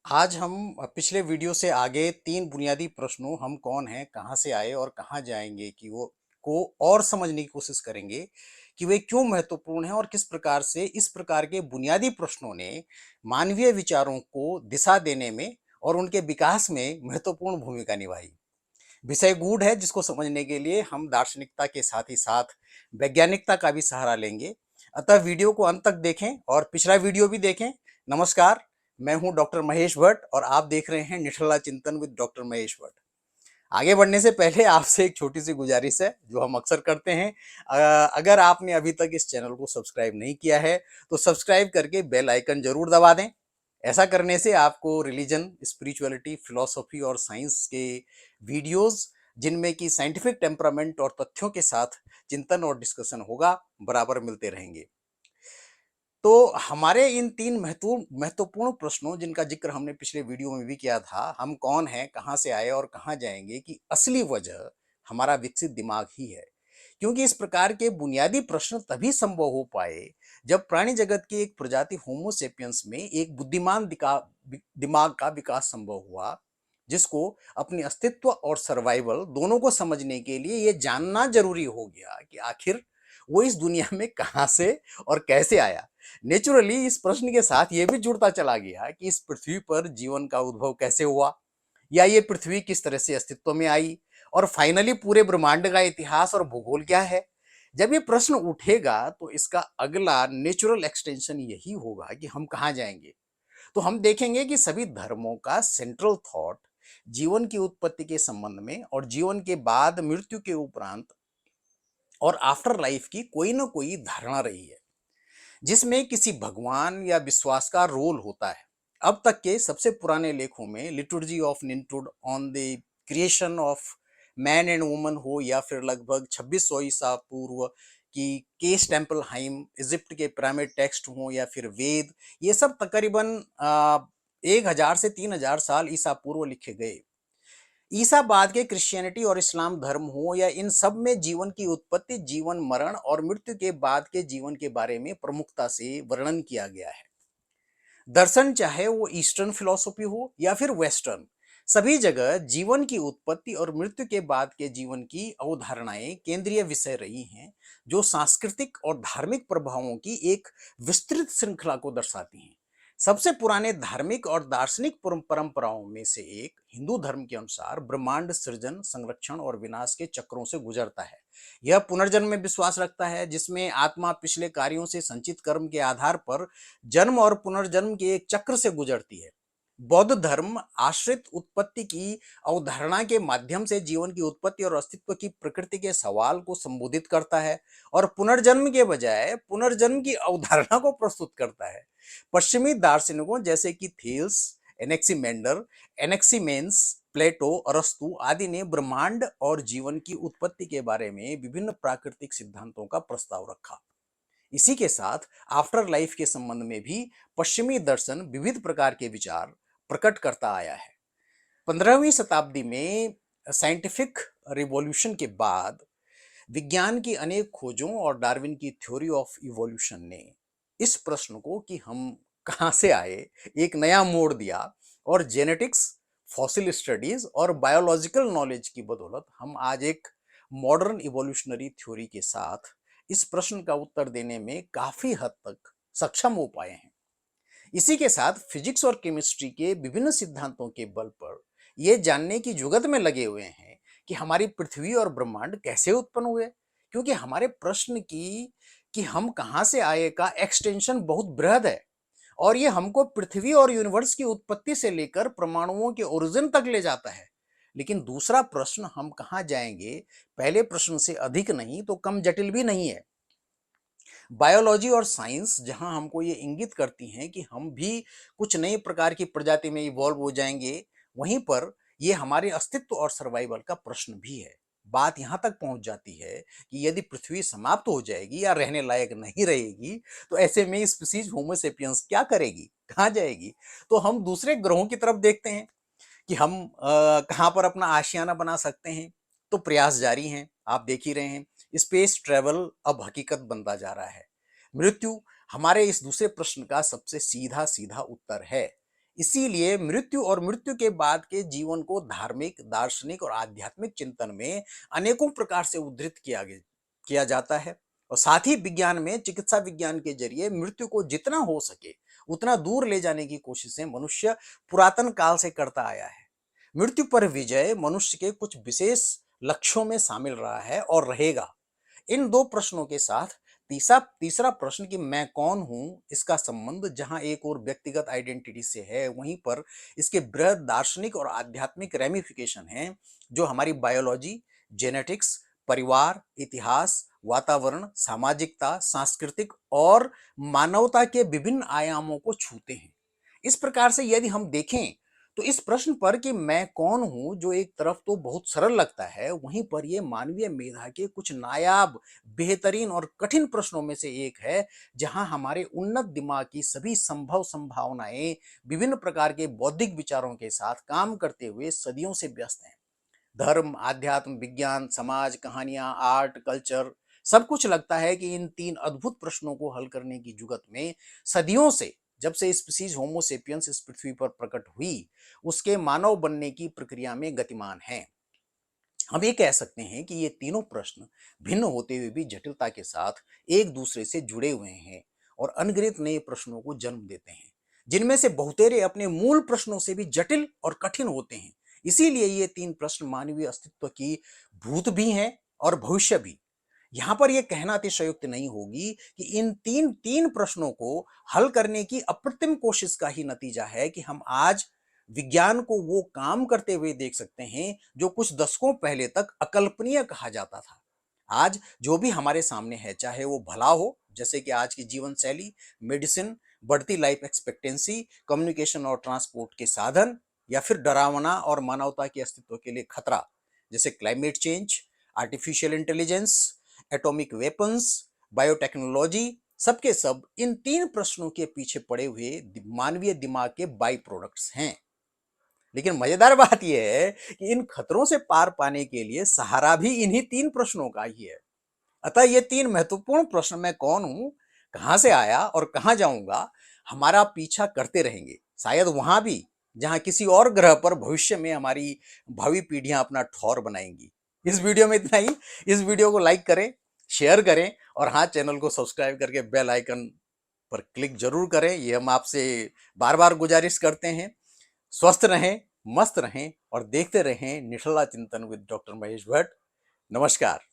आज हम पिछले वीडियो से आगे 3 बुनियादी प्रश्नों हम कौन हैं, कहाँ से आए और कहाँ जाएँगे कि वो को और समझने की कोशिश करेंगे कि वे क्यों महत्वपूर्ण हैं और किस प्रकार से इस प्रकार के बुनियादी प्रश्नों ने मानवीय विचारों को दिशा देने में और उनके विकास में महत्वपूर्ण भूमिका निभाई। विषय गूढ़ है जिसको समझने के लिए हम दार्शनिकता के साथ ही साथ वैज्ञानिकता का भी सहारा लेंगे। अतः वीडियो को अंत तक देखें और पिछला वीडियो भी देखें। नमस्कार, मैं हूं डॉक्टर महेश भट्ट और आप देख रहे हैं निठल्ला चिंतन विद डॉक्टर महेश भट्ट। आगे बढ़ने से पहले आपसे एक छोटी सी गुजारिश है जो हम अक्सर करते हैं। अगर आपने अभी तक इस चैनल को सब्सक्राइब नहीं किया है तो सब्सक्राइब करके बेल आइकन जरूर दबा दें। ऐसा करने से आपको रिलीजन, स्पिरिचुअलिटी, फिलॉसफी और साइंस के वीडियोस जिनमें कि साइंटिफिक टेम्परामेंट और तथ्यों के साथ चिंतन और डिस्कशन होगा, बराबर मिलते रहेंगे। तो हमारे इन 3 महत्वपूर्ण प्रश्नों जिनका ज़िक्र हमने पिछले वीडियो में भी किया था, हम कौन हैं, कहाँ से आए और कहाँ जाएँगे, की असली वजह हमारा विकसित दिमाग ही है। क्योंकि इस प्रकार के बुनियादी प्रश्न तभी संभव हो पाए जब प्राणी जगत की एक प्रजाति होमो सेपियंस में एक बुद्धिमान दिमाग का विकास संभव हुआ, जिसको अपने अस्तित्व और सर्वाइवल दोनों को समझने के लिए ये जानना ज़रूरी हो गया कि आखिर वो इस दुनिया में कहाँ से और कैसे आया। नेचुरली इस प्रश्न के साथ ये भी जुड़ता चला गया कि इस पृथ्वी पर जीवन का उद्भव कैसे हुआ, या ये पृथ्वी किस तरह से अस्तित्व में आई, और फाइनली पूरे ब्रह्मांड का इतिहास और भूगोल क्या है। जब ये प्रश्न उठेगा तो इसका अगला नेचुरल एक्सटेंशन यही होगा कि हम कहाँ जाएंगे। तो हम देखेंगे कि सभी धर्मों का सेंट्रल थॉट जीवन की उत्पत्ति के संबंध में और जीवन के बाद मृत्यु के उपरांत और आफ्टर लाइफ की कोई ना कोई धारणा रही है, जिसमें किसी भगवान या विश्वास का रोल होता है। अब तक के सबसे पुराने लेखों में liturgy of Nintud on the creation of man and woman हो, या फिर लगभग 2600 ईसा पूर्व की केस टेम्पल हाइम इजिप्ट के पिरामिड टेक्स्ट हो, या फिर वेद, ये सब तकरीबन 1000 से 3000 साल ईसा पूर्व लिखे गए। ईसा बाद के क्रिश्चियनिटी और इस्लाम धर्म हो, या इन सब में जीवन की उत्पत्ति, जीवन, मरण और मृत्यु के बाद के जीवन के बारे में प्रमुखता से वर्णन किया गया है। दर्शन चाहे वो ईस्टर्न फिलॉसफी हो या फिर वेस्टर्न, सभी जगह जीवन की उत्पत्ति और मृत्यु के बाद के जीवन की अवधारणाएं केंद्रीय विषय रही हैं, जो सांस्कृतिक और धार्मिक प्रभावों की एक विस्तृत श्रृंखला को दर्शाती हैं। सबसे पुराने धार्मिक और दार्शनिक परंपराओं में से एक हिंदू धर्म के अनुसार ब्रह्मांड सृजन, संरक्षण और विनाश के चक्रों से गुजरता है। यह पुनर्जन्म में विश्वास रखता है, जिसमें आत्मा पिछले कार्यों से संचित कर्म के आधार पर जन्म और पुनर्जन्म के एक चक्र से गुजरती है। बौद्ध धर्म आश्रित उत्पत्ति की अवधारणा के माध्यम से जीवन की उत्पत्ति और अस्तित्व की प्रकृति के सवाल को संबोधित करता है और पुनर्जन्म के बजाय पुनर्जन्म की अवधारणा को प्रस्तुत करता है। पश्चिमी दार्शनिकों जैसे कि थेल्स, एनेक्सीमेंडर, एनेक्सीमेंस, प्लेटो, अरस्तु आदि ने ब्रह्मांड और जीवन की उत्पत्ति के बारे में विभिन्न प्राकृतिक सिद्धांतों का प्रस्ताव रखा। इसी के साथ आफ्टर लाइफ के संबंध में भी पश्चिमी दर्शन विविध प्रकार के विचार प्रकट करता आया है। 15वीं शताब्दी में साइंटिफिक रिवॉल्यूशन के बाद विज्ञान की अनेक खोजों और डार्विन की थ्योरी ऑफ इवोल्यूशन ने इस प्रश्न को कि हम कहाँ से आए एक नया मोड़ दिया, और जेनेटिक्स, फॉसिल स्टडीज और बायोलॉजिकल नॉलेज की बदौलत हम आज एक मॉडर्न इवोल्यूशनरी थ्योरी के साथ इस प्रश्न का उत्तर देने में काफी हद तक सक्षम हो पाए हैं। इसी के साथ फिजिक्स और केमिस्ट्री के विभिन्न सिद्धांतों के बल पर यह जानने की जुगत में लगे हुए हैं कि हमारी पृथ्वी और ब्रह्मांड कैसे उत्पन्न हुए, क्योंकि हमारे प्रश्न की कि हम कहां से आए का एक्सटेंशन बहुत बृहद है, और ये हमको पृथ्वी और यूनिवर्स की उत्पत्ति से लेकर परमाणुओं के ओरिजिन तक ले जाता है। लेकिन दूसरा प्रश्न, हम कहां जाएंगे, पहले प्रश्न से अधिक नहीं तो कम जटिल भी नहीं है। बायोलॉजी और साइंस जहां हमको ये इंगित करती हैं कि हम भी कुछ नए प्रकार की प्रजाति में इवॉल्व हो जाएंगे, वहीं पर ये हमारे अस्तित्व और सर्वाइवल का प्रश्न भी है। बात यहां तक पहुंच जाती है कि यदि पृथ्वी समाप्त हो जाएगी या रहने लायक नहीं रहेगी, तो ऐसे में स्पीसीज होमो सेपियंस क्या करेगी, कहाँ जाएगी। तो हम दूसरे ग्रहों की तरफ देखते हैं कि हम कहाँ पर अपना आशियाना बना सकते हैं। तो प्रयास जारी हैं, आप देख ही रहे हैं। स्पेस ट्रेवल अब हकीकत बनता जा रहा है। मृत्यु हमारे इस दूसरे प्रश्न का सबसे सीधा सीधा उत्तर है। इसीलिए मृत्यु और मृत्यु के बाद के जीवन को धार्मिक, दार्शनिक और आध्यात्मिक चिंतन में अनेकों प्रकार से उद्धृत किया जाता है। और साथ ही विज्ञान में चिकित्सा विज्ञान के जरिए मृत्यु को जितना हो सके उतना दूर ले जाने की कोशिशें मनुष्य पुरातन काल से करता आया है। मृत्यु पर विजय मनुष्य के कुछ विशेष लक्ष्यों में शामिल रहा है और रहेगा। इन दो प्रश्नों के साथ तीसरा तीसरा प्रश्न कि मैं कौन हूं, इसका संबंध जहां एक और व्यक्तिगत आइडेंटिटी से है, वहीं पर इसके बृहद दार्शनिक और आध्यात्मिक रेमिफिकेशन हैं, जो हमारी बायोलॉजी, जेनेटिक्स, परिवार, इतिहास, वातावरण, सामाजिकता, सांस्कृतिक और मानवता के विभिन्न आयामों को छूते हैं। इस प्रकार से यदि हम देखें तो इस प्रश्न पर कि मैं कौन हूं, जो एक तरफ तो बहुत सरल लगता है, वहीं पर यह मानवीय मेधा के कुछ नायाब, बेहतरीन और कठिन प्रश्नों में से एक है, जहां हमारे उन्नत दिमाग की सभी संभव संभावनाएं विभिन्न प्रकार के बौद्धिक विचारों के साथ काम करते हुए सदियों से व्यस्त हैं। धर्म, आध्यात्म, विज्ञान, समाज, कहानियां, आर्ट, कल्चर, सब कुछ लगता है कि इन तीन अद्भुत प्रश्नों को हल करने की जुगत में सदियों से, जब से स्पीसीज होमो सेपियंस इस पृथ्वी पर प्रकट हुई, उसके मानव बनने की प्रक्रिया में गतिमान है। हम ये कह सकते हैं कि ये तीनों प्रश्न भिन्न होते हुए भी जटिलता के साथ एक दूसरे से जुड़े हुए हैं और अनगिनत नए प्रश्नों को जन्म देते हैं, जिनमें से बहुतेरे अपने मूल प्रश्नों से भी जटिल और कठिन होते हैं। इसीलिए ये तीन प्रश्न मानवीय अस्तित्व की भूत भी हैं और भविष्य भी। यहां पर यह कहना अतिशयोक्ति नहीं होगी कि इन तीन तीन प्रश्नों को हल करने की अप्रतिम कोशिश का ही नतीजा है कि हम आज विज्ञान को वो काम करते हुए देख सकते हैं जो कुछ दशकों पहले तक अकल्पनीय कहा जाता था। आज जो भी हमारे सामने है, चाहे वो भला हो, जैसे कि आज की जीवन शैली, मेडिसिन, बढ़ती लाइफ एक्सपेक्टेंसी, कम्युनिकेशन और ट्रांसपोर्ट के साधन, या फिर डरावना और मानवता के अस्तित्व के लिए खतरा, जैसे climate change, artificial intelligence, atomic weapons, biotechnology, सबके सब इन तीन प्रश्नों के पीछे पड़े हुए मानवीय दिमाग के बाई प्रोडक्ट्स हैं। लेकिन मजेदार बात यह है कि इन खतरों से पार पाने के लिए सहारा भी इन्हीं तीन प्रश्नों का ही है। अतः ये तीन महत्वपूर्ण प्रश्न, मैं कौन हूं, कहां से आया और कहां जाऊंगा, हमारा पीछा करते रहेंगे, शायद वहां भी जहां किसी और ग्रह पर भविष्य में हमारी भावी पीढ़ियां अपना ठौर बनाएंगी। इस वीडियो में इतना ही। इस वीडियो को लाइक करें, शेयर करें और हाँ, चैनल को सब्सक्राइब करके बेल आइकन पर क्लिक जरूर करें, ये हम आपसे बार बार गुजारिश करते हैं। स्वस्थ रहें, मस्त रहें और देखते रहें निठल्ला चिंतन विद डॉक्टर महेश भट्ट। नमस्कार।